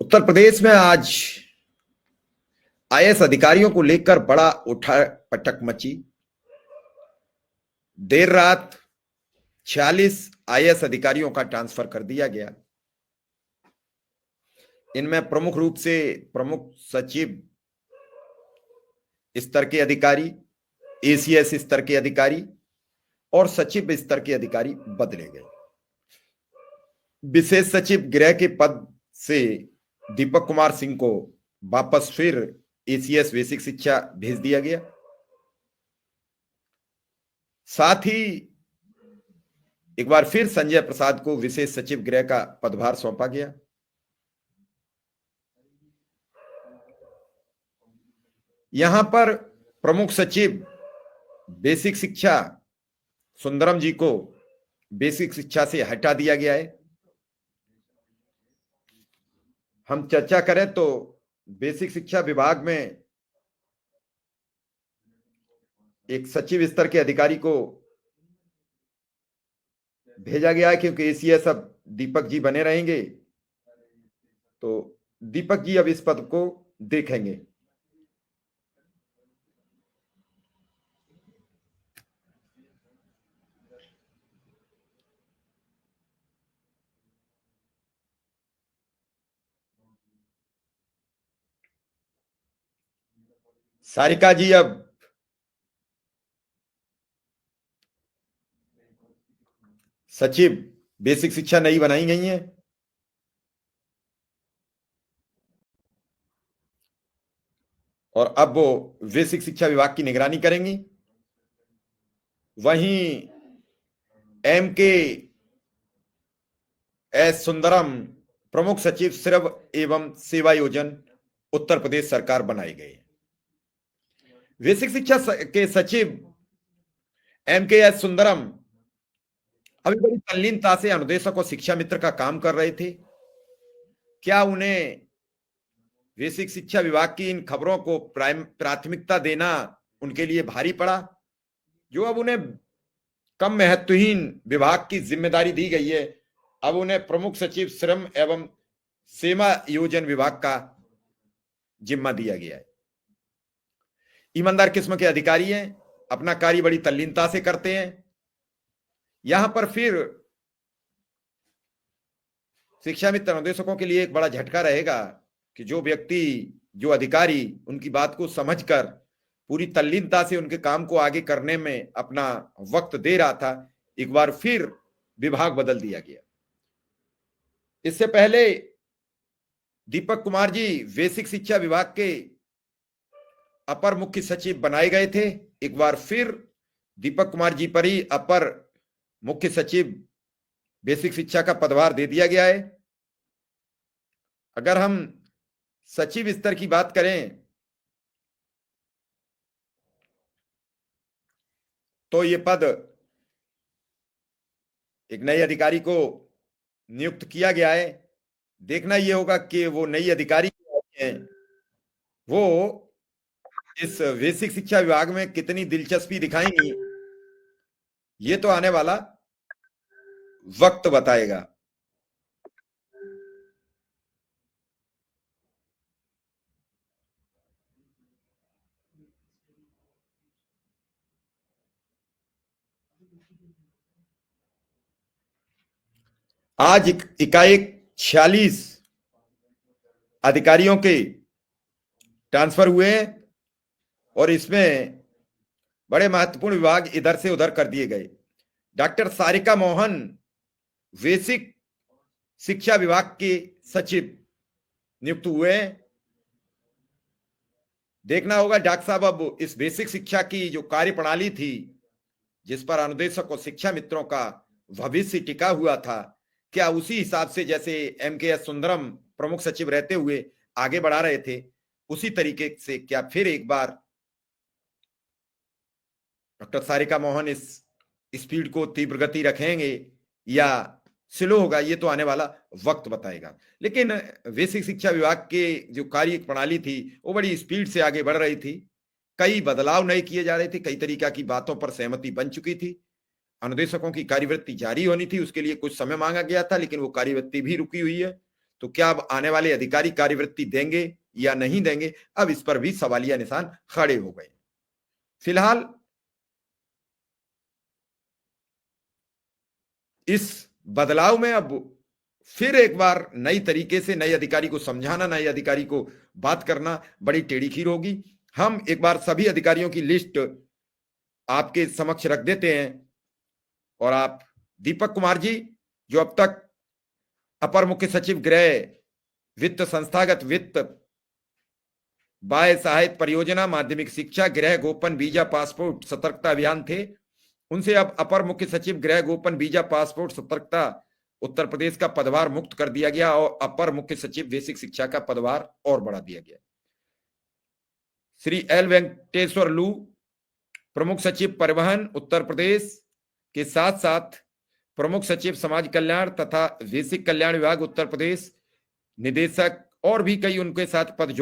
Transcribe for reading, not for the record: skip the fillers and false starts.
उत्तर प्रदेश में आज आईएएस अधिकारियों को लेकर बड़ा उठा पटक मची। देर रात 46 आईएएस अधिकारियों का ट्रांसफर कर दिया गया। इनमें प्रमुख रूप से प्रमुख सचिव स्तर के अधिकारी, एसीएस स्तर के अधिकारी और सचिव स्तर के अधिकारी बदले गए। विशेष सचिव गृह के पद से दीपक कुमार सिंह को वापस फिर एसीएस बेसिक शिक्षा भेज दिया गया। साथ ही एक बार फिर संजय प्रसाद को विशेष सचिव गृह का पदभार सौंपा गया। यहां पर प्रमुख सचिव बेसिक शिक्षा सुंदरम जी को बेसिक शिक्षा से हटा दिया गया है। हम चर्चा करें तो बेसिक शिक्षा विभाग में एक सचिव स्तर के अधिकारी को भेजा गया है, क्योंकि एसीएस अब दीपक जी बने रहेंगे, तो दीपक जी अब इस पद को देखेंगे। सारिका जी अब सचिव बेसिक शिक्षा नई बनाई गई हैं। और अब वो बेसिक शिक्षा विभाग की निगरानी करेंगी। वहीं एम के एस सुंदरम प्रमुख सचिव श्रम एवं सेवा योजन उत्तर प्रदेश सरकार बनाए गए। बेसिक शिक्षा के सचिव एम के एस सुंदरम अभी बड़ी तल्लीनता से अनुदेशक और शिक्षा मित्र का काम कर रहे थे। क्या उन्हें बेसिक शिक्षा विभाग की इन खबरों को प्राथमिकता देना उनके लिए भारी पड़ा? जो अब उन्हें कम महत्वहीन विभाग की जिम्मेदारी दी गई है, अब उन्हें प्रमुख सचिव श्रम एवं सेवा योजन विभाग का जिम्मा दिया गया है। ईमानदार किस्म के अधिकारी हैं, अपना कार्य बड़ी तल्लीनता से करते हैं। यहां पर फिर शिक्षा मित्र अनुदेशकों के लिए एक बड़ा झटका रहेगा कि जो व्यक्ति, जो अधिकारी उनकी बात को समझकर पूरी तल्लीनता से उनके काम को आगे करने में अपना वक्त दे रहा था, एक बार फिर विभाग बदल दिया गया। इससे पहले दीपक कुमार जी बेसिक शिक्षा विभाग के अपर मुख्य सचिव बनाए गए थे। एक बार फिर दीपक कुमार जी पर ही अपर मुख्य सचिव बेसिक शिक्षा का पदभार दे दिया गया है। अगर हम सचिव स्तर की बात करें तो ये पद एक नए अधिकारी को नियुक्त किया गया है। देखना यह होगा कि वो नई अधिकारी हैं, वो इस बेसिक शिक्षा विभाग में कितनी दिलचस्पी दिखाएंगी, ये तो आने वाला वक्त बताएगा। आज एकाएक 46 अधिकारियों के ट्रांसफर हुए हैं और इसमें बड़े महत्वपूर्ण विभाग इधर से उधर कर दिए गए। डॉक्टर सारिका मोहन बेसिक शिक्षा विभाग के सचिव नियुक्त हुए हैं। देखना होगा डॉक्टर साहब अब इस बेसिक शिक्षा की जो कार्य प्रणाली थी, जिस पर अनुदेशक और शिक्षा मित्रों का भविष्य टिका हुआ था, क्या उसी हिसाब से जैसे एम के एस सुंदरम प्रमुख सचिव रहते हुए आगे बढ़ा रहे थे, उसी तरीके से क्या फिर एक बार डॉक्टर सारिका मोहन इस स्पीड को तीव्र गति रखेंगे या स्लो होगा, ये तो आने वाला वक्त बताएगा। लेकिन बेसिक शिक्षा विभाग के जो कार्य प्रणाली थी वो बड़ी स्पीड से आगे बढ़ रही थी। कई बदलाव नए किए जा रहे थे, कई तरीका की बातों पर सहमति बन चुकी थी। अनुदेशकों की कार्यवृत्ति जारी होनी थी, उसके लिए कुछ समय मांगा गया था, लेकिन वो कार्यवृत्ति भी रुकी हुई है। तो क्या अब आने वाले अधिकारी कार्यवृत्ति देंगे या नहीं देंगे, अब इस पर भी सवालिया निशान खड़े हो गए। फिलहाल इस बदलाव में अब फिर एक बार नई तरीके से नए अधिकारी को समझाना, नए अधिकारी को बात करना बड़ी टेढ़ी खीर होगी। हम एक बार सभी अधिकारियों की लिस्ट आपके समक्ष रख देते हैं और आप दीपक कुमार जी, जो अब तक अपर मुख्य सचिव गृह, वित्त, संस्थागत वित्त, बाह्य सहायता परियोजना, माध्यमिक शिक्षा, गृह, गोपन, वीजा, पासपोर्ट, सतर्कता अभियान थे, उनसे अब अपर मुख्य सचिव गृह, गोपन, वीजा, पासपोर्ट, सतर्कता उत्तर प्रदेश का पदभार मुक्त कर दिया गया और अपर मुख्य सचिव बेसिक शिक्षा का पदभार और बढ़ा दिया गया। श्री एल वेंकटेश्वर लू, प्रमुख सचिव परिवहन उत्तर प्रदेश के साथ साथ प्रमुख सचिव समाज कल्याण तथा बेसिक कल्याण विभाग उत्तर प्रदेश, निदेशक और भी कई उनके साथ पद